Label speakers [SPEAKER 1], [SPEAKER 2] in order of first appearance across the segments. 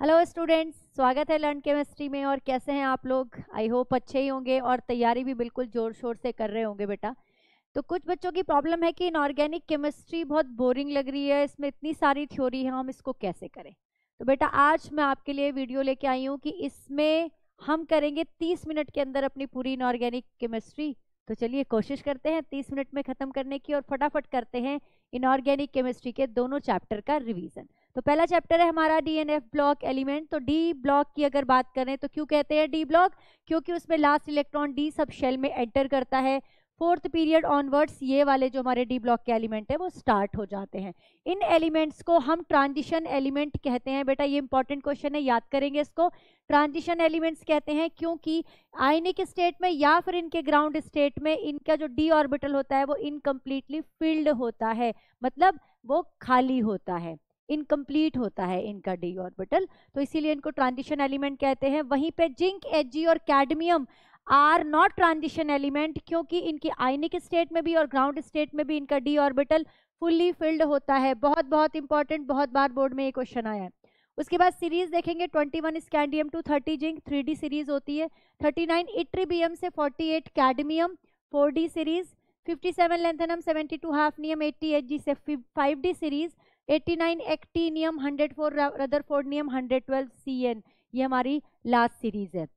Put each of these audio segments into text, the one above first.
[SPEAKER 1] Hello students, स्वागत है learn chemistry में। और कैसे हैं आप लोग? आई होप अच्छे ही होंगे और तैयारी भी बिल्कुल जोर शोर से कर रहे होंगे बेटा। तो कुछ बच्चों की प्रॉब्लम है कि इनऑर्गेनिक केमिस्ट्री बहुत बोरिंग लग रही है, इसमें इतनी सारी थ्योरी है, हम इसको कैसे करें। तो बेटा आज मैं आपके लिए वीडियो लेके आई हूँ कि इसमें हम करेंगे 30 मिनट के अंदर अपनी पूरी इनऑर्गेनिक केमिस्ट्री। तो चलिए कोशिश करते हैं 30 मिनट में ख़त्म करने की और फटाफट करते हैं इनऑर्गेनिक केमिस्ट्री के दोनों चैप्टर का रिवीजन। तो पहला चैप्टर है हमारा डीएनएफ ब्लॉक एलिमेंट। तो डी ब्लॉक की अगर बात करें तो क्यों कहते हैं डी ब्लॉक? क्योंकि उसमें last electron D sub shell में एंटर करता है। फोर्थ पीरियड ऑनवर्ड्स ये वाले जो हमारे डी ब्लॉक के एलिमेंट है वो स्टार्ट हो जाते हैं। इन एलिमेंट्स को हम ट्रांजिशन एलिमेंट कहते हैं। बेटा ये इंपॉर्टेंट क्वेश्चन है, याद करेंगे इसको। ट्रांजिशन एलिमेंट्स कहते हैं क्योंकि आयनिक स्टेट में या फिर इनके ग्राउंड स्टेट में इनका जो डी ऑर्बिटल होता है वो इनकम्प्लीटली फिल्ड होता है, मतलब वो खाली होता है, इनकम्प्लीट होता है इनका डी ऑर्बिटल, तो इसीलिए इनको ट्रांजिशन एलिमेंट कहते हैं। वहीं पे जिंक, एजी और cadmium are not transition element क्योंकि इनकी आयनिक स्टेट में भी और ग्राउंड स्टेट में भी इनका डी ऑर्बिटल फुल्ली फिल्ड होता है। बहुत बहुत इंपॉर्टेंट, बहुत बार बोर्ड में ये क्वेश्चन आया है। उसके बाद सीरीज देखेंगे 21 scandium to 30 zinc 3D series होती है। 39 इट्रीबियम से 48 cadmium 4D series. 57 lanthanum 72 hafnium 80 Hg से 5D series. 89 actinium 104 rutherfordium 112 CN, ये हमारी लास्ट सीरीज है।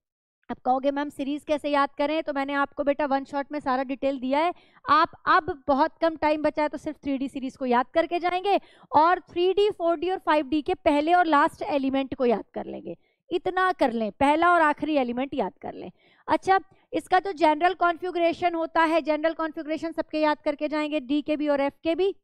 [SPEAKER 1] अब कहोगे मैम सीरीज कैसे याद करें? तो मैंने आपको बेटा वन शॉट में सारा डिटेल दिया है। आप अब बहुत कम टाइम बचा है तो सिर्फ 3D सीरीज को याद करके जाएंगे और 3D 4D और 5D के पहले और लास्ट एलिमेंट को याद कर लेंगे। इतना कर लें, पहला और आखिरी एलिमेंट याद कर लें। अच्छा, इसका जो जनरल कॉन्फ़िगरेशन होता है, जनरल कॉन्फ़िगरेशन सबके याद करके जाएंगे, डी के भी और एफ के भी।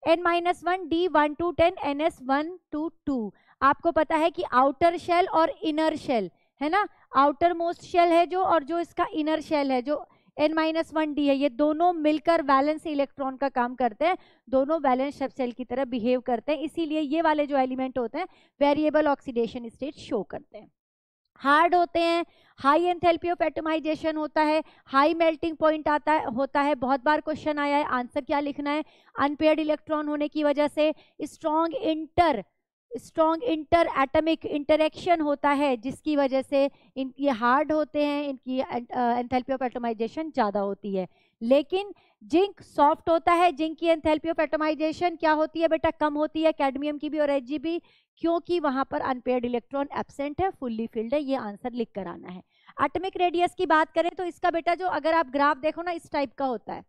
[SPEAKER 1] n-1 d 1 to 10 ns 1 to 2। आपको पता है कि आउटर शेल और इनर शेल है ना, आउटर मोस्ट शेल है जो, और जो इसका इनर शेल है जो n-1 d है, ये दोनों मिलकर वैलेंस इलेक्ट्रॉन का काम करते हैं, दोनों वैलेंस सब शेल की तरह बिहेव करते हैं। इसीलिए ये वाले जो एलिमेंट होते हैं वेरिएबल ऑक्सीडेशन स्टेट शो करते हैं। हार्ड होते हैं, हाई एंथैल्पी ऑफ एटमाइजेशन होता है, हाई मेल्टिंग पॉइंट होता है। बहुत बार क्वेश्चन आया है, आंसर क्या लिखना है? अनपेयर्ड इलेक्ट्रॉन होने की वजह से स्ट्रॉन्ग इंटर एटमिक इंटरेक्शन होता है, जिसकी वजह से ये हार्ड होते हैं, इनकी एंथैल्पी ऑफ एटमाइजेशन ज़्यादा होती है। लेकिन जिंक सॉफ्ट होता है, जिंक की एंथैल्पी ऑफ एटमाइजेशन क्या होती है बेटा? कम होती है, कैडमियम की भी और Hg भी, क्योंकि वहां पर अनपेयर्ड इलेक्ट्रॉन एब्सेंट है, फुल्ली फिल्ड है। ये आंसर लिख कर आना है। एटॉमिक रेडियस की बात करें तो इसका बेटा जो, अगर आप ग्राफ देखो ना, इस टाइप का होता है।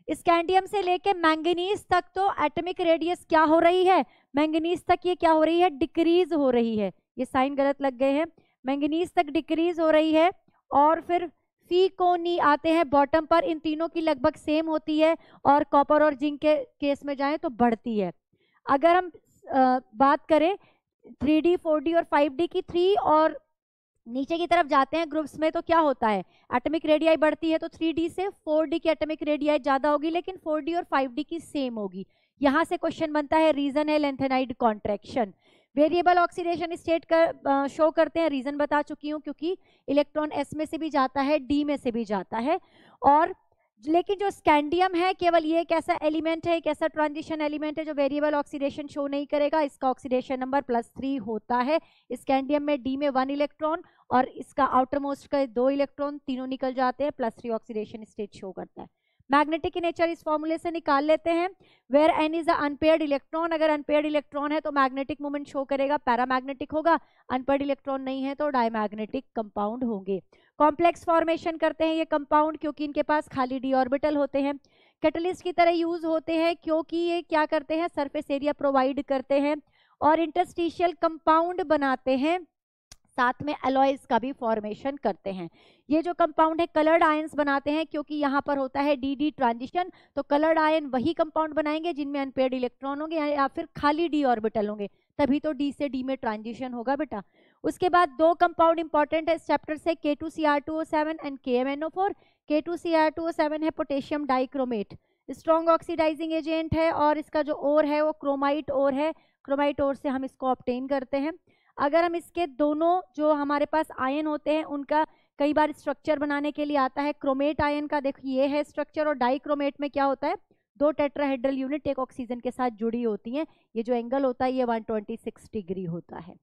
[SPEAKER 1] स्कैंडियम से लेके मैंगनीज तक तो एटॉमिक रेडियस क्या हो रही है? मैंगनीज तक ये क्या हो रही है? डिक्रीज हो रही है। ये साइन गलत लग गए हैं, मैंगनीज तक डिक्रीज हो रही है। और फिर फीकोनी आते हैं बॉटम पर, इन तीनों की लगभग सेम होती है, और कॉपर और जिंक के केस में जाएं तो बढ़ती है। अगर हम बात करें 3D 4D और 5D की, 3 और नीचे की तरफ जाते हैं ग्रुप्स में तो क्या होता है? एटॉमिक रेडियाई बढ़ती है, तो 3D से 4D की एटॉमिक रेडियाई ज्यादा होगी, लेकिन 4D और 5D की सेम होगी। यहां से क्वेश्चन बनता है, रीजन है lanthanide contraction. Variable oxidation state का शो करते हैं, रीजन बता चुकी हूँ, क्योंकि इलेक्ट्रॉन S में से भी जाता है, D में से भी जाता है। और लेकिन जो स्कैंडियम है केवल ये एक ऐसा एलिमेंट है, एक ऐसा ट्रांजिशन एलिमेंट है जो वेरिएबल ऑक्सीडेशन शो नहीं करेगा। इसका ऑक्सीडेशन नंबर +3 होता है। स्कैंडियम में D में 1 इलेक्ट्रॉन और इसका आउटर मोस्ट का 2 इलेक्ट्रॉन, तीनों निकल जाते हैं, +3 ऑक्सीडेशन स्टेट शो करता है। मैग्नेटिक नेचर इस फॉर्मूले से निकाल लेते हैं, where n is a unpaired electron. अगर अनपेयर्ड इलेक्ट्रॉन है तो मैग्नेटिक मोमेंट शो करेगा, पैरामैग्नेटिक होगा। अनपेयर्ड इलेक्ट्रॉन नहीं है तो डायमैग्नेटिक कंपाउंड होंगे। कॉम्प्लेक्स फॉर्मेशन करते हैं ये कंपाउंड क्योंकि इनके पास खाली डी ऑर्बिटल होते हैं। कैटलिस्ट की तरह यूज होते हैं क्योंकि ये क्या करते हैं? सरफेस एरिया प्रोवाइड करते हैं और इंटरस्टिशियल कंपाउंड बनाते हैं, साथ में अलॉयज का भी फॉर्मेशन करते हैं। ये जो कंपाउंड है कलर्ड आयंस बनाते हैं क्योंकि यहाँ पर होता है डी ट्रांजिशन, तो कलर्ड आयन वही कंपाउंड बनाएंगे जिनमें अनपेयर्ड इलेक्ट्रॉन होंगे या फिर खाली डी ऑर्बिटल होंगे, तभी तो डी से डी में ट्रांजिशन होगा बेटा। उसके बाद दो कंपाउंड इंपॉर्टेंट है इस चैप्टर से, K2Cr2O7 एंड KMnO4। K2Cr2O7 है potassium dichromate, strong oxidizing agent है, और इसका जो ओर है वो क्रोमाइट ओर है, क्रोमाइट ओर से हम इसको ऑब्टेन करते हैं। अगर हम इसके दोनों जो हमारे पास आयन होते हैं उनका कई बार स्ट्रक्चर बनाने के लिए आता है, क्रोमेट आयन का देखो ये है स्ट्रक्चर, और डाइक्रोमेट में क्या होता है? 2 टेट्राहेड्रल यूनिट एक ऑक्सीजन के साथ जुड़ी होती हैं। ये जो एंगल होता है ये 126 डिग्री होता है।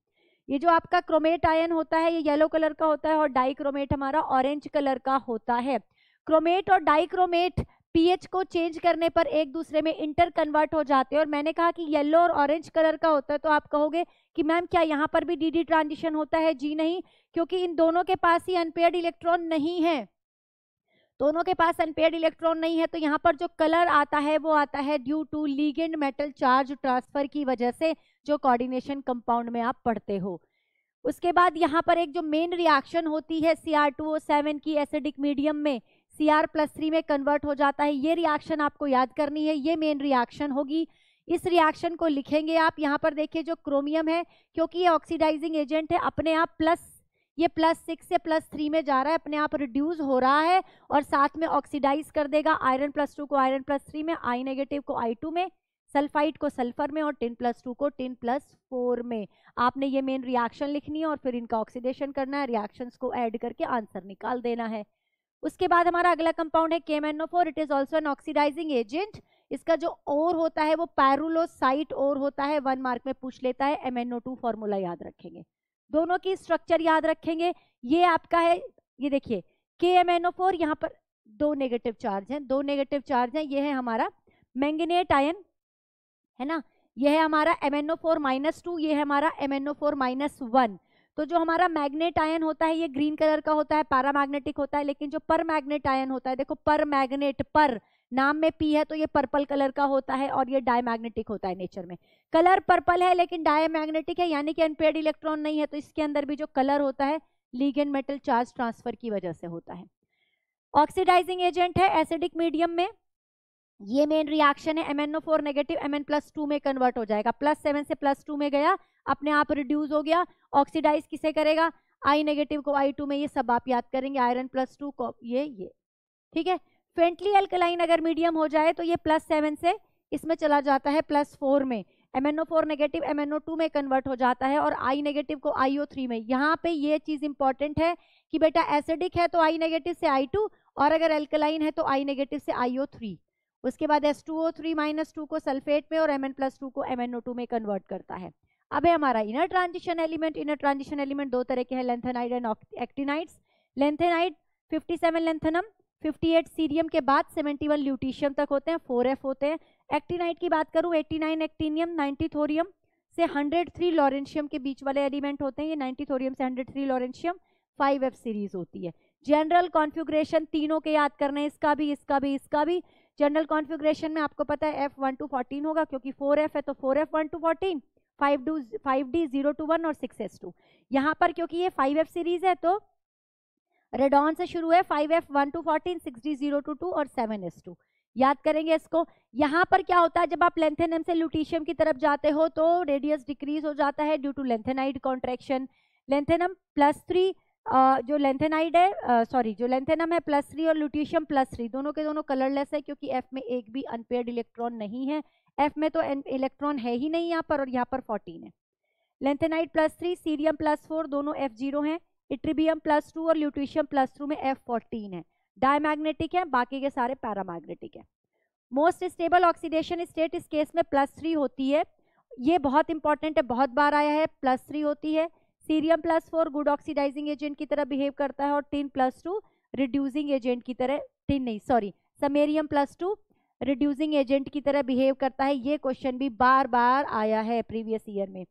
[SPEAKER 1] ये जो आपका क्रोमेट आयन होता है ये येलो कलर का होता है और डाइक्रोमेट हमारा ऑरेंज कलर का होता है। क्रोमेट और डाइक्रोमेट पीएच को चेंज करने पर एक दूसरे में इंटर कन्वर्ट हो जाते हैं। और मैंने कहा कि येलो और ऑरेंज कलर का होता है, तो आप कहोगे कि मैम क्या यहाँ पर भी डी ट्रांजिशन होता है? जी नहीं, क्योंकि इन दोनों के पास ही अनपेयर्ड इलेक्ट्रॉन नहीं है, दोनों के पास अनपेयर्ड इलेक्ट्रॉन नहीं है। तो यहाँ पर जो कलर आता है वो आता है due to ligand metal charge transfer की वजह से, जो कोऑर्डिनेशन कंपाउंड में आप पढ़ते हो। उसके बाद यहाँ पर एक जो मेन रिएक्शन होती है Cr2O7 की एसिडिक मीडियम में Cr+3 में कन्वर्ट हो जाता है, ये रिएक्शन आपको याद करनी है, ये मेन रिएक्शन होगी। इस रिएक्शन को लिखेंगे आप। यहाँ पर देखिए जो क्रोमियम है, क्योंकि ये ऑक्सीडाइजिंग एजेंट है, अपने आप ये +6 से +3 में जा रहा है, अपने आप रिड्यूस हो रहा है और साथ में ऑक्सीडाइज कर देगा आयरन +2 को आयरन +3 में, आई नेगेटिव को I2 में, सल्फाइड को सल्फर में और टिन +2 को टिन +4 में। आपने ये मेन रिएक्शन लिखनी है और फिर इनका ऑक्सीडेशन करना है, रिएक्शंस को ऐड करके आंसर निकाल देना है। उसके बाद हमारा अगला कंपाउंड है KMnO4। It is also an oxidizing agent. इसका जो ओर होता है वो पैरुलोसाइट ओर होता है, 1 मार्क में पूछ लेता है। MnO2 फॉर्मूला याद रखेंगे, दोनों की स्ट्रक्चर याद रखेंगे। ये आपका है, ये देखिए KMnO4, यहाँ पर 2 नेगेटिव चार्ज हैं, 2 नेगेटिव चार्ज हैं। ये है हमारा मैंगनेट आयन, है ना, ये है हमारा MnO4-2, ये है हमारा MnO4-1। तो जो हमारा मैग्नेट आयन होता है ये ग्रीन कलर का होता है, पैरामैग्नेटिक होता है, लेकिन जो पर मैग्नेट आयन होता है, देखो पर मैग्नेट, पर नाम में पी है तो ये पर्पल कलर का होता है और ये डायमैग्नेटिक होता है नेचर में। कलर पर्पल है लेकिन डायमैग्नेटिक है, यानी कि अनपेयर्ड इलेक्ट्रॉन नहीं है, तो इसके अंदर भी जो कलर होता है लिगेंड मेटल चार्ज ट्रांसफर की वजह से होता है। ऑक्सीडाइजिंग एजेंट है एसिडिक मीडियम में, ये मेन रिएक्शन है। MnO4 नेगेटिव Mn+2 में कन्वर्ट हो जाएगा, +7 से +2 में गया, अपने आप रिड्यूस हो गया। ऑक्सीडाइज किसे करेगा? I नेगेटिव को I2 में, ये सब आप याद करेंगे, आयरन +2 को ये ठीक है। फेंटली अल्कलाइन अगर मीडियम हो जाए तो ये +7 से इसमें चला जाता है +4 में, MnO4 नेगेटिव MnO2 में कन्वर्ट हो जाता है और I नेगेटिव को IO3 में। यहाँ पे ये चीज इंपॉर्टेंट है कि बेटा एसिडिक है तो I नेगेटिव से I2 और अगर अल्कलाइन है तो I नेगेटिव से IO3। उसके बाद H2O3-2 को सल्फेट में और Mn+2 को MnO2 में कन्वर्ट करता है। अब है हमारा inner transition element. Inner transition element दो तरह के हैं, lanthanide and actinides. Lanthanide 57 lanthanum, 58 cerium के बाद 71 ल्यूटीशियम तक होते हैं, 4F होते हैं। एक्टिनाइड की बात करूं 89 एक्टिनियम, 90 थोरियम से 103 लॉरेंशियम के बीच वाले एलिमेंट होते हैं। ये 90 थोरियम से 103 लॉरेंशियम 5F सीरीज होती है। जनरल कॉन्फ़िगरेशन तीनों के याद करने हैं, इसका भी, इसका भी, इसका भी। जनरल कॉन्फ़िगरेशन में आपको पता है F1 to 14 होगा, क्योंकि 4F है तो 4F 1 to 14, 5D 0 to 1 और 6S2। यहाँ पर क्योंकि ये 5F सीरीज है तो रेडॉन से शुरू है, 5F 1 to 14, 6D 0 to 2 और 7S2 याद करेंगे इसको। यहाँ पर क्या होता है, जब आप लेंथेनम से ल्यूटीशियम की तरफ जाते हो तो रेडियस डिक्रीज हो जाता है due to lanthanide contraction. Lanthanum +3, जो लेंथेनाइड है जो लेंथेनम है +3 और ल्यूटीशियम +3, दोनों के दोनों कलरलेस है क्योंकि F में एक भी अनपेयर्ड इलेक्ट्रॉन नहीं है। F में तो इलेक्ट्रॉन है ही नहीं यहाँ पर, और यहाँ पर 14 है। लेंथेनाइड +3, सीरियम +4, दोनों F0 हैं। इट्रिबियम +2 और ल्यूटीशियम +2 में F14 है। डायमैग्नेटिक है, बाकी के सारे पैरामैग्नेटिक है। मोस्ट स्टेबल ऑक्सीडेशन स्टेट इस केस में +3 होती है, ये बहुत इंपॉर्टेंट है, बहुत बार आया है, +3 होती है। सीरियम +4 गुड ऑक्सीडाइजिंग एजेंट की तरह बिहेव करता है और टिन +2 रिड्यूसिंग एजेंट की तरह, समेरियम +2 रिड्यूसिंग एजेंट की तरह बिहेव करता है। ये क्वेश्चन भी बार बार आया है प्रीवियस ईयर में।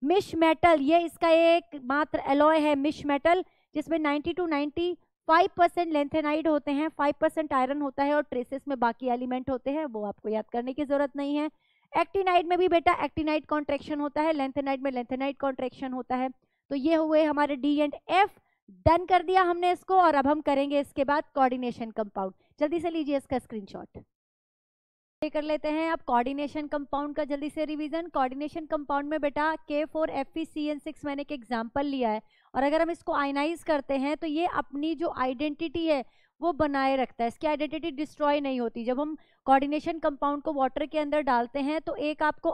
[SPEAKER 1] मिश मेटल, ये इसका एक मात्र एलॉय है मिश मेटल, जिसमें 90 to 95% लेंथेनाइड होते हैं, 5% आयरन होता है और ट्रेसेस में बाकी एलिमेंट होते हैं, वो आपको याद करने की जरूरत नहीं है। एक्टिनाइड में भी बेटा एक्टिनाइड कॉन्ट्रैक्शन होता है, लेंथेनाइड में लेंथेनाइड कॉन्ट्रैक्शन होता है। तो ये हुए हमारे डी एंड एफ, डन कर दिया हमने इसको। और अब हम करेंगे इसके बाद कोऑर्डिनेशन कंपाउंड। जल्दी से लीजिए इसका स्क्रीनशॉट कर लेते हैं। अब कोऑर्डिनेशन कंपाउंड का जल्दी से रिवीजन। कोऑर्डिनेशन कंपाउंड में बेटा K4FeCN6 मैंने एक एग्जांपल लिया है, और अगर हम इसको आयनाइज करते हैं तो ये अपनी जो आइडेंटिटी है वो बनाए रखता है, इसकी आइडेंटिटी डिस्ट्रॉय नहीं होती। जब हम कोऑर्डिनेशन कंपाउंड को वाटर के अंदर डालते हैं तो एक आपको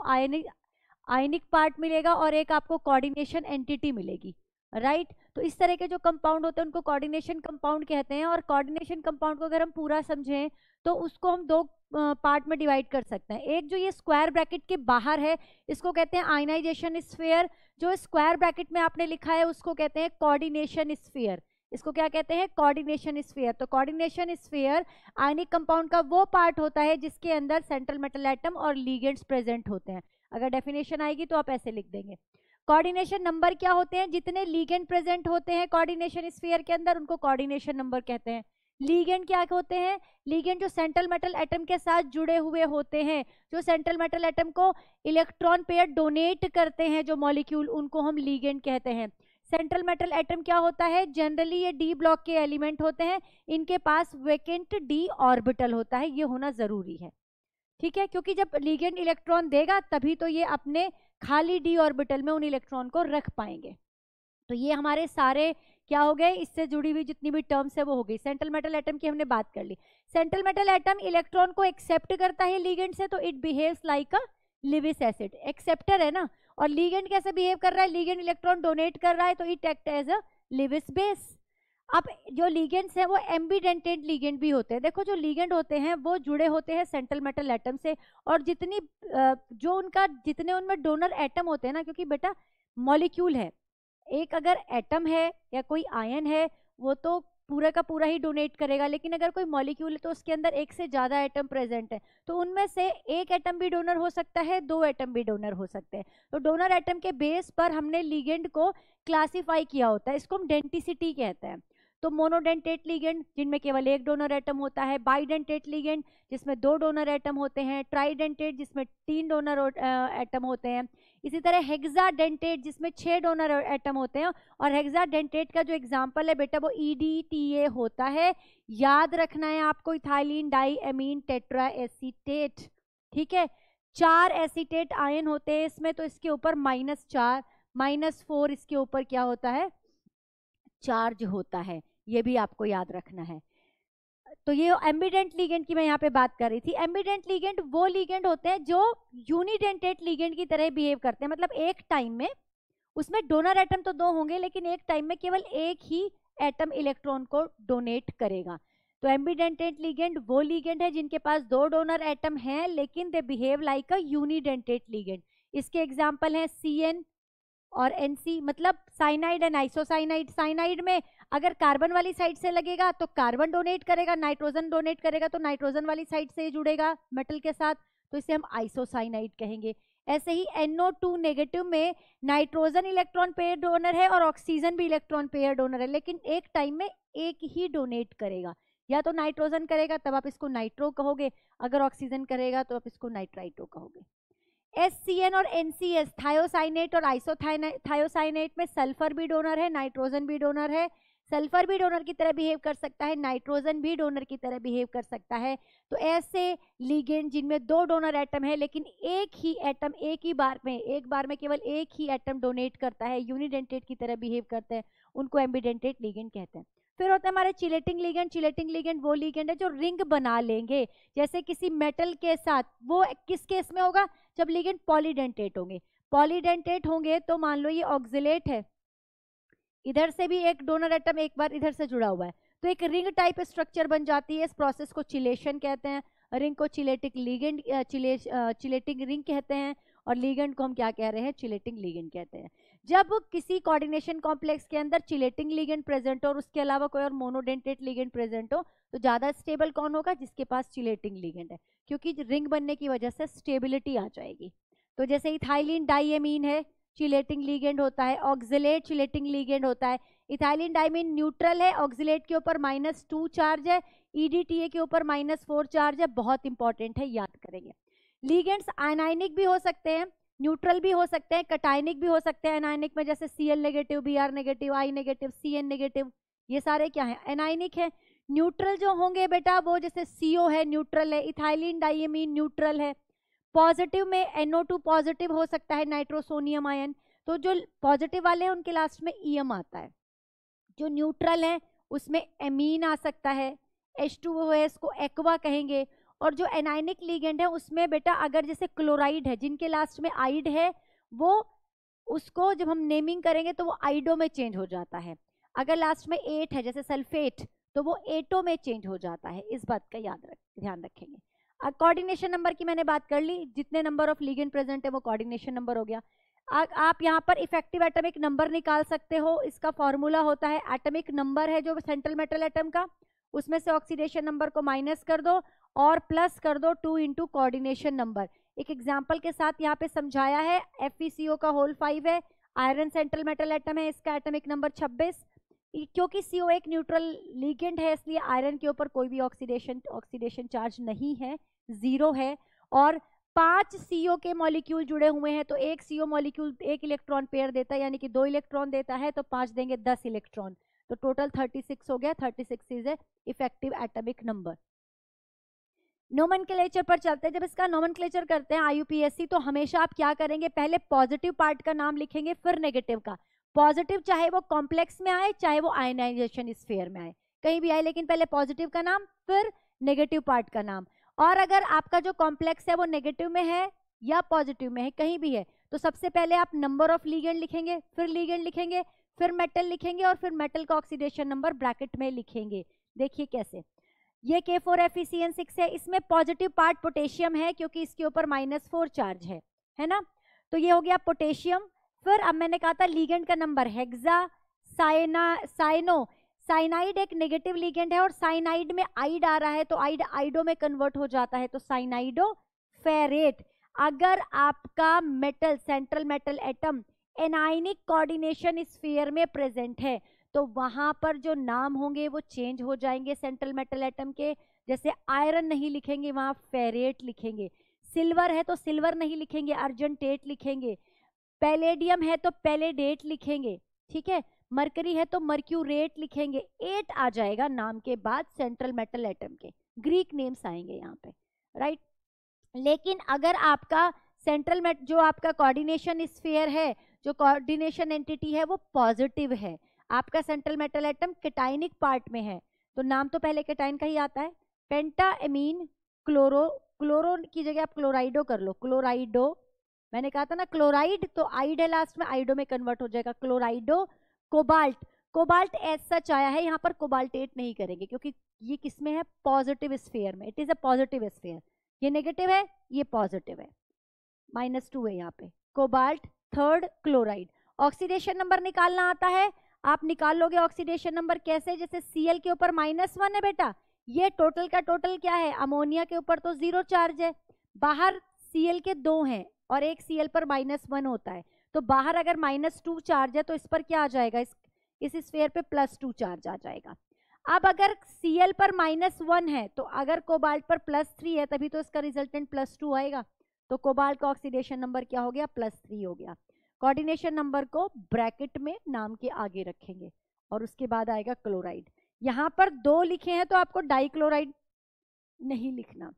[SPEAKER 1] आयनिक पार्ट मिलेगा और एक आपको कोऑर्डिनेशन एंटिटी मिलेगी, राइट। तो इस तरह के जो कंपाउंड होते हैं उनको कोऑर्डिनेशन कंपाउंड कहते हैं। और कोऑर्डिनेशन कंपाउंड को अगर हम पूरा समझें तो उसको हम दो पार्ट में डिवाइड कर सकते हैं। एक जो ये स्क्वायर ब्रैकेट के बाहर है इसको कहते हैं आयनाइजेशन स्फीयर, जो स्क्वायर ब्रैकेट में आपने लिखा है उसको कहते हैं कोऑर्डिनेशन स्फीयर। इसको क्या कहते हैं? Coordination sphere. तो कोऑर्डिनेशन स्फीयर आयनिक कंपाउंड का वो पार्ट होता है जिसके अंदर सेंट्रल मेटल एटम और लिगेंड्स प्रेजेंट होते हैं। अगर डेफिनेशन आएगी तो आप ऐसे लिख देंगे। कोऑर्डिनेशन नंबर क्या होते हैं? जितने लिगेंड प्रेजेंट होते हैं कोऑर्डिनेशन स्फीयर के अंदर उनको कोऑर्डिनेशन नंबर कहते हैं। लिगेंड क्या होते हैं? लिगेंड जो सेंट्रल मेटल एटम के साथ जुड़े हुए होते हैं, जो सेंट्रल मेटल एटम को इलेक्ट्रॉन पेयर डोनेट करते हैं जो मॉलिक्यूल, उनको हम लिगेंड कहते हैं। सेंट्रल मेटल एटम क्या होता है? जनरली ये डी ब्लॉक के एलिमेंट होते हैं, इनके पास वेकेंट डी ऑर्बिटल होता है, ये होना जरूरी है, ठीक है, क्योंकि जब लिगेंड इलेक्ट्रॉन देगा तभी तो ये अपने खाली डी ऑर्बिटल में उन इलेक्ट्रॉन को रख पाएंगे। तो ये हमारे सारे क्या हो गए, इससे जुड़ी हुई जितनी भी टर्म्स है वो हो गई। सेंट्रल मेटल एटम की हमने बात कर ली। सेंट्रल मेटल एटम इलेक्ट्रॉन को एक्सेप्ट करता है लिगेंड से, तो it behaves like a Lewis acid, acceptor है ना। और लिगेंड कैसे बिहेव कर रहा है? लिगेंड इलेक्ट्रॉन डोनेट कर रहा है तो it act as a Lewis base. अब जो लिगेंड्स हैं वो एम्बीडेंटेड लिगेंड भी होते हैं। देखो जो लिगेंड होते हैं वो जुड़े होते हैं सेंट्रल मेटल एटम से, और जितनी जो उनका जितने उनमें डोनर एटम होते हैं ना, क्योंकि बेटा मॉलिक्यूल है, एक अगर एटम है या कोई आयन है वो तो पूरा का पूरा ही डोनेट करेगा, लेकिन अगर कोई मॉलिक्यूल है तो उसके अंदर एक से ज्यादा एटम प्रेजेंट है, तो उनमें से एक एटम भी डोनर हो सकता है, दो एटम भी डोनर हो सकते हैं। तो डोनर एटम के बेस पर हमने लिगेंड को क्लासिफाई किया होता है, इसको हम डेंटिसिटी कहते हैं। तो मोनोडेंटेट लिगेंड जिनमें केवल एक डोनर एटम होता है, बाइडेंटेट लिगेंड जिसमें दो डोनर एटम होते हैं, ट्राइडेंटेट जिसमें तीन डोनर एटम होते हैं, इसी तरह हेक्साडेंटेट जिसमें 6 डोनर एटम होते हैं। और हेक्साडेंटेट का जो एग्जांपल है बेटा वो EDTA होता है, याद रखना है आपको, ethylene di amine tetra acetate, ठीक है। 4 एसीटेट आयन होते हैं इसमें, तो इसके ऊपर -4 -4 इसके ऊपर क्या होता है? चार्ज होता है, ये भी आपको याद रखना है। तो ये एम्बिडेंट लिगेंड की मैं यहाँ पे बात कर रही थी। एम्बिडेंट लिगेंड वो लिगेंड होते हैं जो यूनिडेंटेट लिगेंड की तरह बिहेव करते हैं, मतलब एक टाइम में उसमें डोनर एटम तो दो होंगे लेकिन एक टाइम में केवल एक ही एटम इलेक्ट्रॉन को डोनेट करेगा। तो एम्बिडेंटेट लिगेंड वो लिगेंड है जिनके पास दो डोनर एटम हैं लेकिन they behave like a unidentate ligand. इसके एग्जाम्पल हैं CN और NC, मतलब साइनाइड एंड आइसोसाइनाइड। साइनाइड में अगर कार्बन वाली साइड से लगेगा तो कार्बन डोनेट करेगा, नाइट्रोजन डोनेट करेगा तो नाइट्रोजन वाली साइड से जुड़ेगा मेटल के साथ, तो इसे हम आइसोसाइनाइड कहेंगे। ऐसे ही NO2 नेगेटिव में नाइट्रोजन इलेक्ट्रॉन पेयर डोनर है और ऑक्सीजन भी इलेक्ट्रॉन पेयर डोनर है, लेकिन एक टाइम में एक ही डोनेट करेगा। या तो नाइट्रोजन करेगा तब आप इसको नाइट्रो कहोगे, अगर ऑक्सीजन करेगा तो आप इसको नाइट्राइट्रो कहोगे। SCN और NCS थायोसाइनेट और आइसोथायोसाइनेट में सल्फर भी डोनर है, नाइट्रोजन भी डोनर है। सल्फर भी डोनर की तरह बिहेव कर सकता है, नाइट्रोजन भी डोनर की तरह बिहेव कर सकता है। तो ऐसे लिगेंड जिनमें दो डोनर एटम है लेकिन एक ही एटम एक बार में केवल एक ही एटम डोनेट करता है, यूनिडेंटेट की तरह बिहेव करते हैं, उनको एम्बिडेंटेट लिगेंड कहते हैं। फिर होता है हमारे चिलेटिंग लिगेंड। चिलेटिंग लिगेंड वो लिगेंड है जो रिंग बना लेंगे जैसे किसी मेटल के साथ। वो किस केस में होगा? जब लिगेंड पॉलीडेंटेट होंगे। पॉलीडेंटेट होंगे तो मान लो ये ऑक्सिलेट है, इधर से भी एक डोनर एटम एक बार इधर से जुड़ा हुआ है, तो एक रिंग टाइप स्ट्रक्चर बन जाती है। इस प्रोसेस को चिलेशन कहते हैं। रिंग को चिलेटिक लिगेंड चिलेटिंग रिंग कहते हैं, और लिगेंड को हम क्या कह रहे हैं? चिलेटिंग लिगेंड कहते हैं। जब किसी कोऑर्डिनेशन कॉम्प्लेक्स के अंदर चिलेटिंग लिगेंड प्रेजेंट हो और उसके अलावा कोई और मोनोडेंटेट लिगेंड प्रेजेंट हो, तो ज्यादा स्टेबल कौन होगा? जिसके पास चिलेटिंग लिगेंड है, क्योंकि रिंग बनने की वजह से स्टेबिलिटी आ जाएगी। तो जैसे इथाइलिन डाइएमीन है, चिलेटिंग लिगेंड होता है। ऑक्सिलेट चिलेटिंग लिगेंड होता है। इथाइलिन डाइमीन न्यूट्रल है, ऑक्सिलेट के ऊपर -2 चार्ज है, EDTA के ऊपर -4 चार्ज है। बहुत इंपॉर्टेंट है, याद करेंगे। लिगेंड्स आयनाइनिक भी हो सकते हैं, न्यूट्रल भी हो सकते हैं, कटायनिक भी हो सकते हैं। एनायनिक में जैसे Cl negative, Br negative, I negative, Cn negative, ये सारे क्या है? एनायनिक है। न्यूट्रल जो होंगे बेटा वो जैसे CO है, न्यूट्रल है। इथाइलिन डाइएमीन न्यूट्रल है। पॉजिटिव में NO2 पॉजिटिव हो सकता है, नाइट्रोसोनियम आयन। तो जो पॉजिटिव वाले हैं उनके लास्ट में EM आता है। जो न्यूट्रल है उसमें एमीन आ सकता है, H2O है, इसको एक्वा कहेंगे। और जो एनायनिक लिगेंड है उसमें बेटा अगर जैसे क्लोराइड है जिनके लास्ट में आइड है, वो उसको जब हम नेमिंग करेंगे तो वो आइडो में चेंज हो जाता है। अगर लास्ट में एट है जैसे सल्फेट तो वो एटो में चेंज हो जाता है। इस बात का ध्यान रखेंगे। कोऑर्डिनेशन नंबर की मैंने बात कर ली, जितने नंबर ऑफ लिगेंड प्रेजेंट है वो कोऑर्डिनेशन नंबर हो गया। आप यहाँ पर इफेक्टिव एटॉमिक नंबर निकाल सकते हो। इसका फॉर्मूला होता है एटॉमिक नंबर है जो सेंट्रल मेटल एटम का, उसमें से ऑक्सीडेशन नंबर को माइनस कर दो और प्लस कर दो 2 इंटू कोऑर्डिनेशन नंबर। एक एग्जांपल के साथ यहाँ पे समझाया है। FeCO का होल 5 है, आयरन सेंट्रल मेटल एटम है, इसका एटॉमिक नंबर 26। क्योंकि CO एक न्यूट्रल लिगेंड है इसलिए आयरन के ऊपर कोई भी ऑक्सीडेशन चार्ज नहीं है, 0 है। और 5 CO के मॉलिक्यूल जुड़े हुए हैं तो एक CO मॉलिक्यूल 1 इलेक्ट्रॉन पेयर देता है, यानी कि 2 इलेक्ट्रॉन देता है, तो 5 देंगे 10 इलेक्ट्रॉन, तो टोटल 36 हो गया। 36 is a effective atomic number. Nomenclature पर चलते हैं। जब इसका नोमेनक्लेचर करते हैं IUPAC तो हमेशा आप क्या करेंगे, पहले पॉजिटिव पार्ट का नाम लिखेंगे फिर नेगेटिव का। पॉजिटिव चाहे वो कॉम्प्लेक्स में आए चाहे वो आयनाइजेशन स्फीयर में आए, कहीं भी आए, लेकिन पहले पॉजिटिव का नाम फिर नेगेटिव पार्ट का नाम। और अगर आपका जो कॉम्प्लेक्स है वो नेगेटिव में है या पॉजिटिव में है, कहीं भी है, तो सबसे पहले आप नंबर ऑफ लिगेंड लिखेंगे, फिर लिगेंड लिखेंगे, फिर मेटल लिखेंगे और फिर मेटल का ऑक्सीडेशन नंबर ब्रैकेट में लिखेंगे। देखिए कैसे, ये K4FeCN6 है, इसमें पॉजिटिव पार्ट पोटेशियम है क्योंकि इसके ऊपर -4 चार्ज है ना, तो ये हो गया पोटेशियम। फिर अब मैंने कहा था लीगेंड का नंबर हेक्सा साइनो, साइनाइड एक नेगेटिव लीगेंड है और साइनाइड में आइड आ रहा है तो आइड आइडो में कन्वर्ट हो जाता है, तो साइनाइडो फेरेट। अगर आपका metal central metal atom anionic coordination sphere में प्रेजेंट है तो वहां पर जो नाम होंगे वो चेंज हो जाएंगे सेंट्रल मेटल एटम के। जैसे आयरन नहीं लिखेंगे, वहां फेरेट लिखेंगे। सिल्वर है तो सिल्वर नहीं लिखेंगे, अर्जेंटेट लिखेंगे। पैलेडियम है तो पैलेडेट लिखेंगे, ठीक है। मरकरी है तो मर्क्यूरेट लिखेंगे। 8 आ जाएगा नाम के बाद सेंट्रल मेटल एटम के, ग्रीक नेम्स आएंगे यहाँ पे, राइट। लेकिन अगर आपका सेंट्रल मेट जो आपका कोऑर्डिनेशन स्फीयर है, जो कोऑर्डिनेशन एंटिटी है वो पॉजिटिव है, आपका सेंट्रल मेटल एटम केटाइनिक पार्ट में है, तो नाम तो पहले केटाइन का ही आता है। पेंटाएमीन क्लोरो, क्लोरो की जगह आप क्लोराइडो कर लो, क्लोराइडो। मैंने कहा था ना क्लोराइड तो आइड है लास्ट में, आइडो में कन्वर्ट हो जाएगा, क्लोराइडो। कोबाल्ट, कोबाल्ट एज सच आया है, यहाँ पर कोबाल्टेट नहीं करेंगे क्योंकि ये किसमें है, पॉजिटिव स्फीयर में, it is a positive sphere. ये नेगेटिव है, ये पॉजिटिव है, -2 है यहाँ पे। Cobalt, third chloride. Oxidation number निकालना आता है, आप निकाल लोगे ऑक्सीडेशन नंबर कैसे, जैसे Cl के ऊपर -1 है बेटा, ये टोटल का टोटल क्या है, अमोनिया के ऊपर तो 0 चार्ज है, बाहर Cl के 2 हैं और एक Cl पर -1 होता है, तो बाहर अगर -2 चार्ज है तो इस पर क्या आ जाएगा, इस स्फीयर पे +2 चार्ज आ जाएगा। अब अगर Cl पर -1 है तो अगर कोबाल्ट पर +3 है तभी तो इसका रिजल्टेंट +2 आएगा, तो कोबाल्ट का ऑक्सीडेशन नंबर क्या हो गया, +3 हो गया। कोऑर्डिनेशन नंबर को ब्रैकेट में नाम के आगे रखेंगे और उसके बाद आएगा क्लोराइड। यहाँ पर 2 लिखे हैं तो आपको डाइक्लोराइड नहीं लिखना,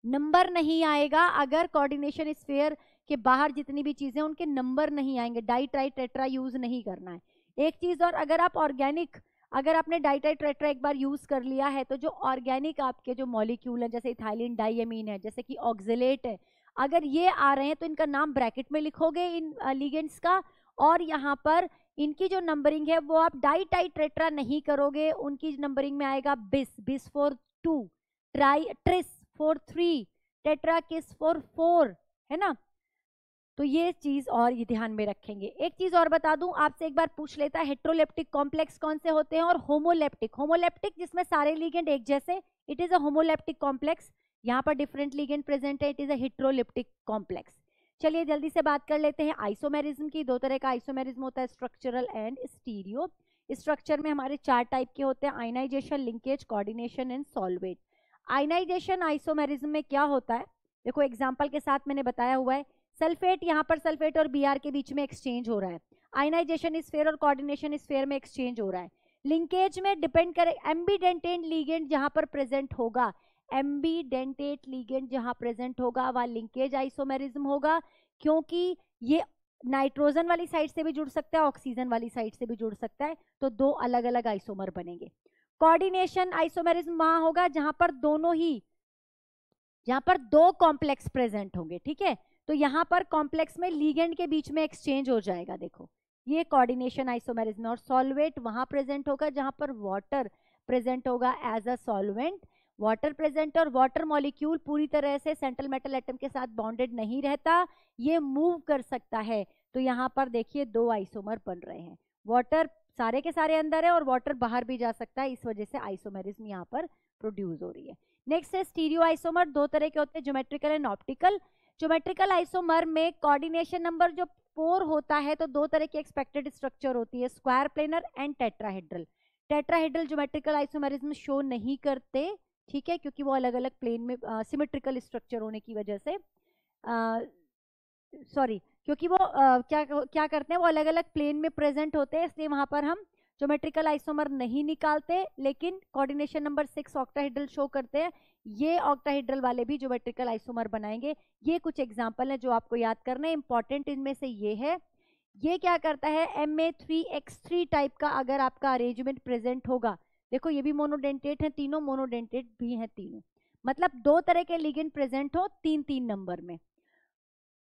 [SPEAKER 1] नंबर नहीं आएगा अगर कोऑर्डिनेशन स्फीयर के बाहर जितनी भी चीजें उनके नंबर नहीं आएंगे। डाई ट्राई टेट्रा यूज नहीं करना है। एक चीज और, अगर आप ऑर्गेनिक, अगर आपने डाई ट्राई टेट्रा एक बार यूज कर लिया है तो जो ऑर्गेनिक आपके जो मॉलिक्यूल है जैसे इथाइलिन डाइएमीन है, जैसे कि ऑक्जेलेट है, अगर ये आ रहे हैं तो इनका नाम ब्रैकेट में लिखोगे इन लिगेंड्स का, और यहाँ पर इनकी जो नंबरिंग है वो आप डाई टाई टेट्रा नहीं करोगे, उनकी नंबरिंग में आएगा bis, bis for 2, tri tris for 3, tetrakis for 4, है ना। तो ये चीज और ये ध्यान में रखेंगे। एक चीज और बता दूं, आपसे एक बार पूछ लेता है हेट्रोलेप्टिक कॉम्प्लेक्स कौन से होते हैं और होमोलेप्टिक। होमोलेप्टिक जिसमें सारे लिगेंड एक जैसे, it is a homoleptic complex. यहाँ पर डिफरेंट लिगेंड प्रेजेंट है, it is a heteroleptic complex. चलिए जल्दी से बात कर लेते हैं आइसोमेरिज्म की। 2 तरह का आइसोमेरिज्म होता है, स्ट्रक्चरल एंड स्टीरियो। स्ट्रक्चर में हमारे 4 टाइप के होते हैं, ionization, linkage, coordination and solvate. Ionization isomerism में क्या होता है, देखो एग्जांपल के साथ मैंने बताया हुआ है। सल्फेट, यहाँ पर सल्फेट और Br के बीच में एक्सचेंज हो रहा है, आयनाइजेशन स्फीयर और कोऑर्डिनेशन स्फीयर में एक्सचेंज हो रहा है। लिंकेज में डिपेंड करे एम्बीडेंटेट लिगेंड जहां पर प्रेजेंट होगा, एम्बीडेंटेट लिगेंड जहां प्रेजेंट होगा वह लिंकेज आइसोमेरिज्म होगा, क्योंकि ये नाइट्रोजन वाली साइड से भी जुड़ सकता है, ऑक्सीजन वाली साइड से भी जुड़ सकता है, तो 2 अलग अलग आइसोमर बनेंगे। कोऑर्डिनेशन आइसोमेरिज्म वहां होगा जहां पर 2 कॉम्प्लेक्स प्रेजेंट होंगे, ठीक है। तो यहाँ पर कॉम्प्लेक्स में लीगेंड के बीच में एक्सचेंज हो जाएगा। देखो ये कोऑर्डिनेशन आइसोमेरिज्म, और सॉल्वेट वहां प्रेजेंट होगा जहां पर वाटर प्रेजेंट होगा as a solvent. Water present, और वाटर मॉलिक्यूल पूरी तरह से सेंट्रल मेटल एटम के साथ बॉन्डेड नहीं रहता, ये मूव कर सकता है। तो यहाँ पर देखिए दो आइसोमर बन रहे हैं, वाटर सारे के सारे अंदर है और वाटर बाहर भी जा सकता है, इस वजह से आइसोमेरिज्म यहाँ पर प्रोड्यूस हो रही है। नेक्स्ट है स्टीरियो आइसोमर, दो तरह के होते हैं, geometrical and optical. Geometrical isomer में कोऑर्डिनेशन नंबर जो 4 होता है, तो दो तरह की एक्सपेक्टेड स्ट्रक्चर होती है, square planar and tetrahedral. Tetrahedral geometrical isomerism show नहीं करते, ठीक है, क्योंकि वो अलग अलग प्लेन में सिमेट्रिकल स्ट्रक्चर होने की वजह से, सॉरी क्योंकि वो क्या करते हैं, वो अलग अलग प्लेन में प्रेजेंट होते हैं, इसलिए वहां पर हम ज्योमेट्रिकल आइसोमर नहीं निकालते, लेकिन कोऑर्डिनेशन नंबर 6 ऑक्टाहेड्रल शो करते हैं। ये ऑक्टाहेड्रल वाले भी ज्योमेट्रिकल आइसोमर बनाएंगे। ये कुछ एग्जांपल है जो आपको याद करना है, इंपॉर्टेंट इनमें से ये है। ये क्या करता है, Ma3X3 टाइप का अगर आपका अरेंजमेंट प्रेजेंट होगा, देखो ये भी मोनोडेंटेट है, तीनों मोनोडेंटेट भी हैं तीनों, मतलब दो तरह के लिगेंड प्रेजेंट हो 3-3 नंबर में,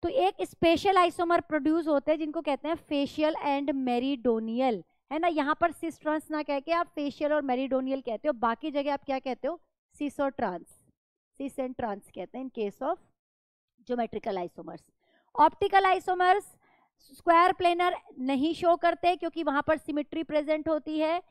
[SPEAKER 1] तो एक स्पेशल आइसोमर प्रोड्यूस होते हैं जिनको कहते हैं फेशियल एंड मेरिडोनियल, है ना। यहाँ पर सिस ट्रांस ना कह के आप फेशियल और मेरिडोनियल कहते हो, बाकी जगह आप क्या कहते हो, सिस और ट्रांस, सिस एंड ट्रांस कहते हैं in case of geometrical isomers. Optical isomers square planar नहीं शो करते क्योंकि वहां पर सिमेट्री प्रेजेंट होती है।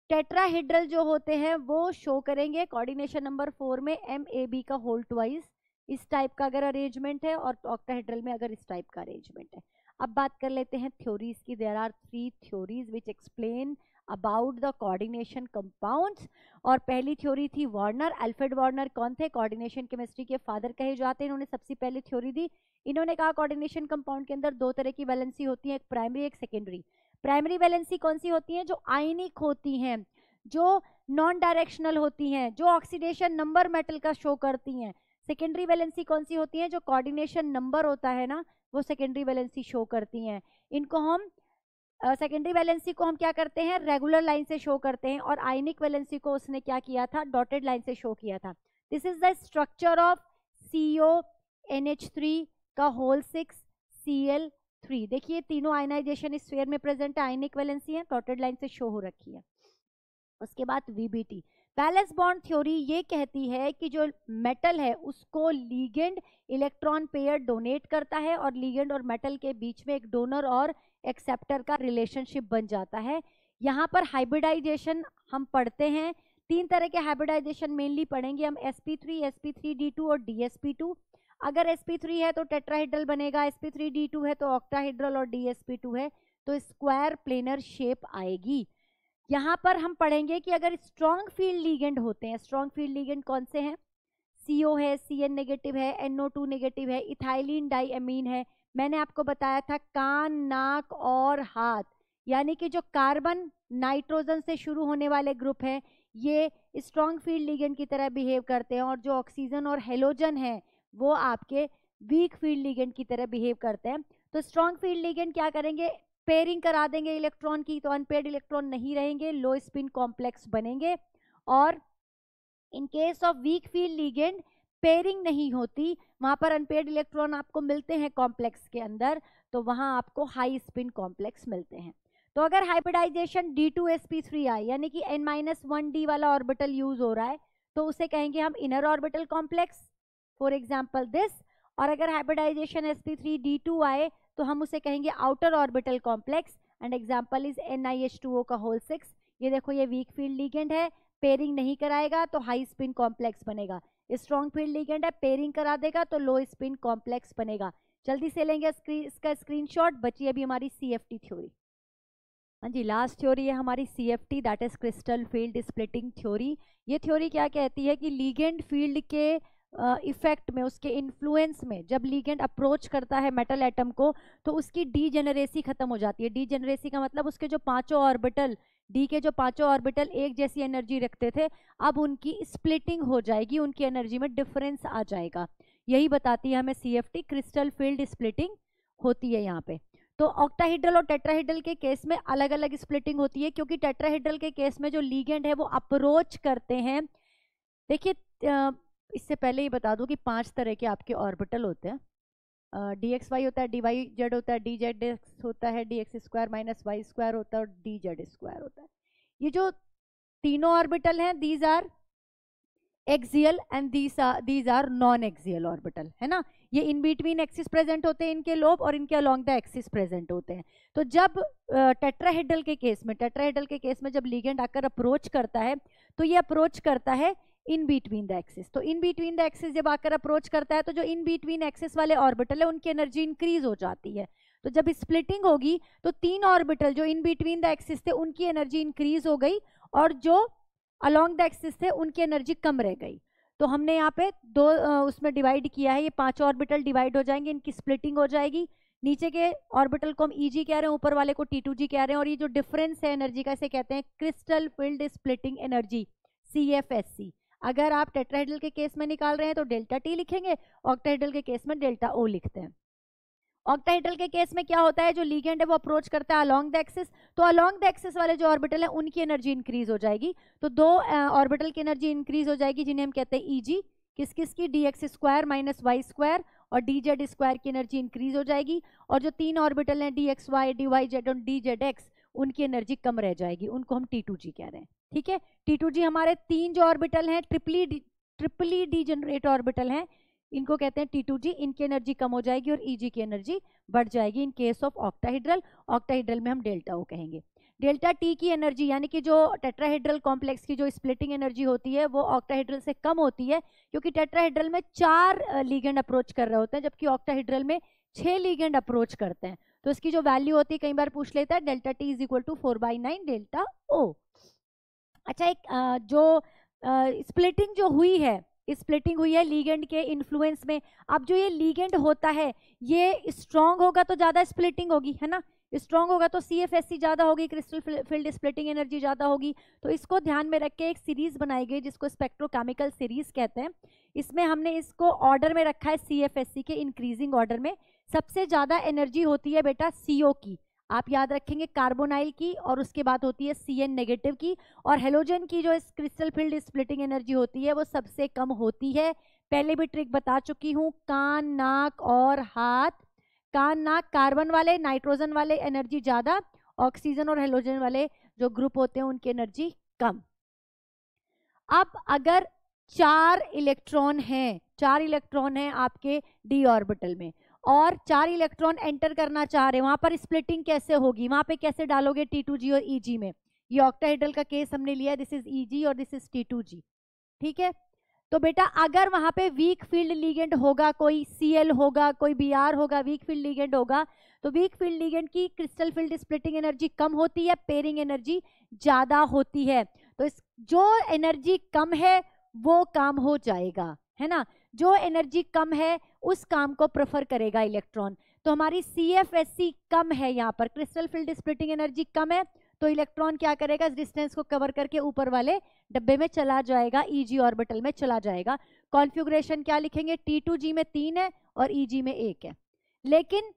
[SPEAKER 1] टेट्राहेड्रल जो होते हैं वो शो करेंगे कोऑर्डिनेशन नंबर 4 में MAB का होल ट्वाइस, इस टाइप का अगर अरेंजमेंट है, और ऑक्टाहेड्रल में अगर इस टाइप का अरेंजमेंट है। अब बात कर लेते हैं थ्योरीज की। There are 3 theories which explain about the coordination compounds. और पहली थ्योरी थी वार्नर, अल्फ्रेड वार्नर कौन थे, कोऑर्डिनेशन केमिस्ट्री के फादर कहे जाते हैं, इन्होंने सबसे पहले थ्योरी दी। इन्होंने कहा कोऑर्डिनेशन कंपाउंड के अंदर दो तरह की वैलेंसी होती है, एक प्राइमरी एक सेकेंडरी। प्राइमरी वैलेंसी कौन सी होती है, जो आयनिक होती हैं, जो नॉन डायरेक्शनल होती हैं, जो ऑक्सीडेशन नंबर मेटल का शो करती हैं। सेकेंडरी वैलेंसी कौन सी होती है, जो कोऑर्डिनेशन नंबर होता है ना, वो सेकेंडरी वैलेंसी शो करती हैं। इनको हम सेकेंडरी वैलेंसी को हम क्या करते हैं, रेगुलर लाइन से शो करते हैं, और आयनिक वैलेंसी को उसने क्या किया था, डॉटेड लाइन से शो किया था। This is the structure of CONH3 का होल 6 Cl3। देखिए तीनों आयनाइजेशन इस स्फीयर में प्रेजेंट है, आयनिक वैलेंसी है, डॉटेड लाइन से शो हो रखी है। उसके बाद VBT वैलेंस बॉन्ड थ्योरी ये कहती है कि जो मेटल है उसको लीगेंड इलेक्ट्रॉन पेयर डोनेट करता है, और लीगेंड और मेटल के बीच में एक डोनर और एक्सेप्टर का रिलेशनशिप बन जाता है। यहाँ पर हाइब्रिडाइजेशन हम पढ़ते हैं, 3 तरह के हाइब्रिडाइजेशन मेनली पढ़ेंगे हम, sp3, sp3d2 और dsp2। अगर sp3 है तो टेट्राहेड्रल बनेगा, sp3d2 है तो ऑक्टाहेड्रल, और dsp2 है तो स्क्वायर प्लेनर शेप आएगी। यहाँ पर हम पढ़ेंगे कि अगर स्ट्रॉन्ग फील्ड लीगेंड होते हैं, स्ट्रॉन्ग फील्ड लीगेंड कौन से हैं, CO है, CN नेगेटिव है, NO2 नेगेटिव है, इथाइलिन डाइअमीन है। मैंने आपको बताया था कान, नाक और हाथ, यानी कि जो कार्बन नाइट्रोजन से शुरू होने वाले ग्रुप हैं ये स्ट्रॉन्ग फील्ड लीगेंड की तरह बिहेव करते हैं, और जो ऑक्सीजन और हेलोजन है वो आपके वीक फील्ड लीगेंड की तरह बिहेव करते हैं। तो स्ट्रॉन्ग फील्ड लीगेंड क्या करेंगे, पेयरिंग करा देंगे इलेक्ट्रॉन की, तो अनपेयर्ड इलेक्ट्रॉन नहीं रहेंगे, लो स्पिन कॉम्प्लेक्स बनेंगे। और in case of weak field ligand pairing नहीं होती, वहां पर अनपेयर्ड इलेक्ट्रॉन आपको मिलते हैं कॉम्प्लेक्स के अंदर, तो वहां आपको हाई स्पिन कॉम्प्लेक्स मिलते हैं। तो अगर हाइब्रिडाइजेशन D2sp3 आए, यानी कि N-1d वाला ऑर्बिटल यूज हो रहा है, तो उसे कहेंगे हम inner orbital complex, for example this. और अगर हाइब्रिडाइजेशन sp3d2 आए तो हम उसे कहेंगे outer orbital complex, and example is NiH2O का होल 6। ये देखो ये वीक फील्ड लीगेंड है, पेयरिंग नहीं कराएगा तो हाई स्पिन कॉम्प्लेक्स बनेगा। स्ट्रॉन्ग फील्ड लीगेंड है, पेयरिंग करा देगा तो लो स्पिन कॉम्प्लेक्स बनेगा। जल्दी से लेंगे इसका स्क्रीनशॉट। बची अभी हमारी CFT थ्योरी। हाँ जी, लास्ट थ्योरी है हमारी CFT, that is crystal field splitting theory. ये थ्योरी क्या कहती है कि लीगेंड फील्ड के इफेक्ट में, उसके इन्फ्लुएंस में, जब लीगेंड अप्रोच करता है मेटल एटम को तो उसकी डीजेनरेसी खत्म हो जाती है। डीजेनरेसी का मतलब उसके जो पांचों ऑर्बिटल, डी के जो पांचों ऑर्बिटल एक जैसी एनर्जी रखते थे, अब उनकी स्प्लिटिंग हो जाएगी, उनकी एनर्जी में डिफरेंस आ जाएगा। यही बताती है हमें CFT, क्रिस्टल फील्ड स्प्लिटिंग होती है यहाँ पे। तो ऑक्टाहेड्रल और टेट्राहेड्रल के केस में अलग अलग स्प्लिटिंग होती है, क्योंकि टेट्राहेड्रल के केस में जो लीगेंड है वो अप्रोच करते हैं। देखिए इससे पहले ही बता दूं कि 5 तरह के आपके ऑर्बिटल होते हैं। डी एक्स वाई होता है, डी वाई जेड होता है, डी जेड एक्स होता है, d x square minus y square होता है और डी जेड स्क्वायर होता है। ये जो तीनों ऑर्बिटल हैं these are axial and these are non axial orbital, है ना। ये इन बिटवीन एक्सिस प्रेजेंट होते हैं इनके लोब, और इनके अलोंग द एक्सिस प्रेजेंट होते हैं। तो जब टेट्राहेड्रल के केस में जब लिगेंड आकर अप्रोच करता है तो ये अप्रोच करता है इन बिटवीन द एक्सिस। तो इन बिटवीन द एक्सिस जब आकर अप्रोच करता है तो जो इन बिटवीन एक्सिस वाले ऑर्बिटल है उनकी एनर्जी इंक्रीज हो जाती है। तो जब स्प्लिटिंग होगी तो तीन ऑर्बिटल जो इन बिटवीन द एक्सिस थे उनकी एनर्जी इंक्रीज हो गई, और जो अलोंग द एक्सिस थे उनकी एनर्जी कम रह गई। तो हमने यहाँ पे दो उसमें डिवाइड किया है, ये 5 ऑर्बिटल डिवाइड हो जाएंगे, इनकी स्प्लिटिंग हो जाएगी। नीचे के ऑर्बिटल को हम ईजी कह रहे हैं, ऊपर वाले को टी2जी कह रहे हैं, और ये जो डिफरेंस है एनर्जी का इसे कहते हैं crystal field splitting energy, CFSC। अगर आप टेट्राहेड्रल के केस में निकाल रहे हैं तो डेल्टा टी लिखेंगे, ऑक्टाहेड्रल के केस में डेल्टा ओ लिखते हैं। ऑक्टाहेड्रल के केस में क्या होता है, जो लिगेंड है वो अप्रोच करता है अलोंग द एक्सिस, तो अलोंग द एक्सिस वाले जो ऑर्बिटल है उनकी एनर्जी इंक्रीज हो जाएगी। तो दो ऑर्बिटल की एनर्जी इंक्रीज हो जाएगी जिन्हें हम कहते हैं ईजी, किस किस की, d x square minus y square और डी जेड स्क्वायर की एनर्जी इंक्रीज हो जाएगी। और जो तीन ऑर्बिटल हैं d x y, d y z और डी जेड एक्स, उनकी एनर्जी कम रह जाएगी, उनको हम T2G कह रहे हैं। ठीक है, T2G हमारे तीन जो ऑर्बिटल हैं ट्रिपली डीजेनरेट ऑर्बिटल हैं, इनको कहते हैं T2G। इनकी एनर्जी कम हो जाएगी और EG की एनर्जी बढ़ जाएगी इन केस ऑफ ऑक्टाहेड्रल में हम डेल्टा ओ कहेंगे। डेल्टा टी की एनर्जी यानी कि जो टेट्राहेड्रल कॉम्प्लेक्स की जो स्प्लिटिंग एनर्जी होती है वो ऑक्टाहेड्रल से कम होती है, क्योंकि टेट्राहेड्रल में 4 लिगेंड अप्रोच कर रहे होते हैं जबकि ऑक्टाहेड्रल में 6 लिगेंड अप्रोच करते हैं। तो इसकी जो वैल्यू होती है कई बार पूछ लेता है, delta t is equal to 4/9 delta O. अच्छा, एक जो स्प्लिटिंग जो हुई है, स्प्लिटिंग हुई है लीगेंड के इन्फ्लुएंस में। अब जो ये लीगेंड होता है ये स्ट्रांग होगा तो ज्यादा स्प्लिटिंग होगी, है ना। स्ट्रांग होगा तो CFSC ज्यादा होगी, क्रिस्टल फील्ड स्प्लिटिंग एनर्जी ज्यादा होगी। तो इसको ध्यान में रख के एक सीरीज बनाई गई जिसको स्पेक्ट्रोकेमिकल सीरीज कहते हैं। इसमें हमने इसको ऑर्डर में रखा है CFSC के इंक्रीजिंग ऑर्डर में। सबसे ज्यादा एनर्जी होती है बेटा CO की, आप याद रखेंगे, कार्बोनाइल की, और उसके बाद होती है CN नेगेटिव की। और हेलोजन की जो क्रिस्टल फील्ड स्प्लिटिंग एनर्जी होती है वो सबसे कम होती है। पहले भी ट्रिक बता चुकी हूँ, कान, नाक और हाथ। कान, नाक कार्बन वाले, नाइट्रोजन वाले एनर्जी ज्यादा, ऑक्सीजन और हेलोजन वाले जो ग्रुप होते हैं उनकी एनर्जी कम। अब अगर 4 इलेक्ट्रॉन हैं आपके डी ऑर्बिटल में, और 4 इलेक्ट्रॉन एंटर करना चाह रहे हैं, वहां पर स्प्लिटिंग कैसे होगी, वहां पे कैसे डालोगे T2G और EG में। ये ऑक्टाहेड्रल का केस हमने लिया, दिस इज EG और दिस इज T2G। ठीक है, तो बेटा अगर वहां पे वीक फील्ड लिगेंड होगा, कोई Cl होगा, कोई Br होगा, वीक फील्ड लिगेंड होगा, तो वीक फील्ड लिगेंड की क्रिस्टल फील्ड स्प्लिटिंग एनर्जी कम होती है, पेयरिंग एनर्जी ज्यादा होती है। तो इस जो एनर्जी कम है वो काम हो जाएगा, है ना। जो एनर्जी कम है उस काम को प्रेफर करेगा इलेक्ट्रॉन। तो हमारी CFSC कम है, यहाँ पर क्रिस्टल फील्ड स्प्लिटिंग एनर्जी कम है, तो इलेक्ट्रॉन क्या करेगा, इस डिस्टेंस को कवर करके ऊपर वाले डब्बे में चला जाएगा, EG ऑर्बिटल में चला जाएगा। कॉन्फ़िगरेशन क्या लिखेंगे, T2G में 3 है और EG में 1 है। लेकिन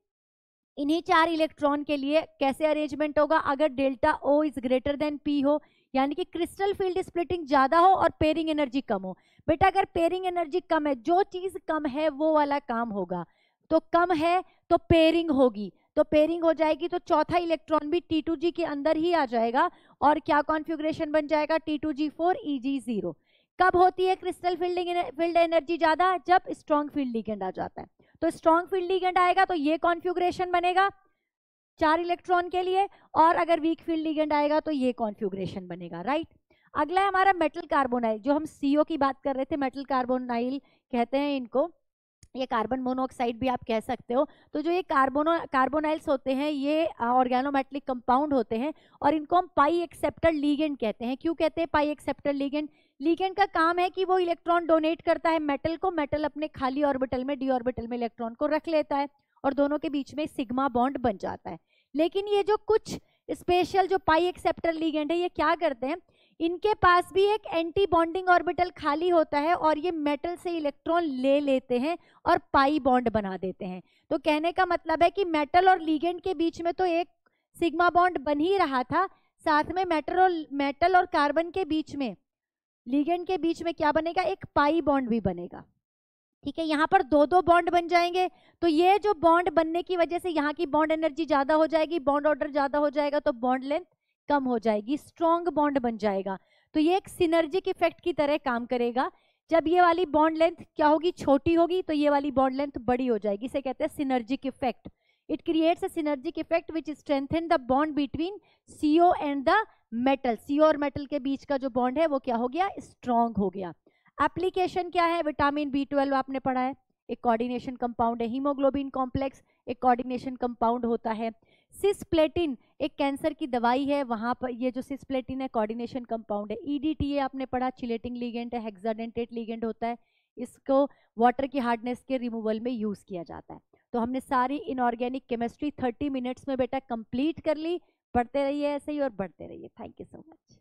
[SPEAKER 1] इन्हीं 4 इलेक्ट्रॉन के लिए कैसे अरेंजमेंट होगा, अगर delta O is greater than P हो, यानी कि क्रिस्टल फील्ड स्प्लिटिंग ज्यादा हो और पेयरिंग एनर्जी कम हो। बेटा अगर पेयरिंग एनर्जी कम है, जो चीज कम है वो वाला काम होगा, तो कम है तो पेयरिंग होगी, तो पेयरिंग हो जाएगी, तो चौथा इलेक्ट्रॉन भी T2G के अंदर ही आ जाएगा और क्या कॉन्फ़िगरेशन बन जाएगा, T2G4 EG0। कब होती है क्रिस्टल फील्ड एनर्जी ज्यादा, जब स्ट्रॉन्ग फील्ड लिगेंड आ जाता है। तो स्ट्रॉन्ग फील्ड लिगेंड आएगा तो ये कॉन्फ़िगरेशन बनेगा 4 इलेक्ट्रॉन के लिए, और अगर वीक फील्ड लिगेंड आएगा तो ये कॉन्फ़िगरेशन बनेगा, राइट। अगला है हमारा मेटल कार्बोनाइल, जो हम CO की बात कर रहे थे, मेटल कार्बोनाइल कहते हैं इनको, ये कार्बन मोनोऑक्साइड भी आप कह सकते हो। तो जो ये कार्बोनाइल्स होते हैं ये ऑर्गेनोमेटेलिक कंपाउंड होते हैं, और इनको हम पाई एक्सेप्टर लिगेंड कहते हैं। क्यों कहते हैं पाई एक्सेप्टर लिगेंड, लिगेंड का काम है कि वो इलेक्ट्रॉन डोनेट करता है मेटल को, मेटल अपने खाली ऑर्बिटल में, डी ऑर्बिटल में इलेक्ट्रॉन को रख लेता है और दोनों के बीच में सिग्मा बॉन्ड बन जाता है। लेकिन ये जो कुछ स्पेशल जो पाई एक्सेप्टर लिगेंड है ये क्या करते हैं, इनके पास भी एक एंटी बॉन्डिंग ऑर्बिटल खाली होता है और ये मेटल से इलेक्ट्रॉन ले लेते हैं और पाई बॉन्ड बना देते हैं। तो कहने का मतलब है कि मेटल और लिगेंड के बीच में तो एक सिग्मा बॉन्ड बन ही रहा था, साथ में मेटल और कार्बन के बीच में, लिगेंड के बीच में क्या बनेगा, एक पाई बॉन्ड भी बनेगा। ठीक है, यहाँ पर दो दो बॉन्ड बन जाएंगे, तो ये जो बॉन्ड बनने की वजह से यहाँ की बॉन्ड एनर्जी ज्यादा हो जाएगी, बॉन्ड ऑर्डर ज्यादा हो जाएगा, तो बॉन्ड लेंथ कम हो जाएगी, स्ट्रॉन्ग बॉन्ड बन जाएगा। तो ये एक सिनर्जिक इफेक्ट की तरह काम करेगा। जब ये वाली बॉन्ड लेंथ क्या होगी, छोटी होगी, तो ये वाली बॉन्ड लेंथ बड़ी हो जाएगी, इसे कहते हैं synergic effect. It creates a synergic effect which strengthen the bond between CO and the metal. CO और मेटल के बीच का जो बॉन्ड है वो क्या हो गया, स्ट्रॉन्ग हो गया। एप्लीकेशन क्या है, विटामिन B12 आपने पढ़ा है, एक कोऑर्डिनेशन कंपाउंड है। हीमोग्लोबिन कॉम्प्लेक्स एक कोऑर्डिनेशन कंपाउंड होता है। सिस्प्लेटिन एक कैंसर की दवाई है, वहां पर ये जो सिस्प्लेटिन है कोऑर्डिनेशन कंपाउंड है। EDTA आपने पढ़ा, चिलेटिंग लिगेंड है, हेक्साडेंटेट लिगेंड होता है, इसको वाटर की हार्डनेस के रिमूवल में यूज किया जाता है। तो हमने सारी इनऑर्गेनिक केमिस्ट्री 30 मिनट्स में बेटा कंप्लीट कर ली। पढ़ते रहिए ऐसे ही और बढ़ते रहिए। Thank you so much.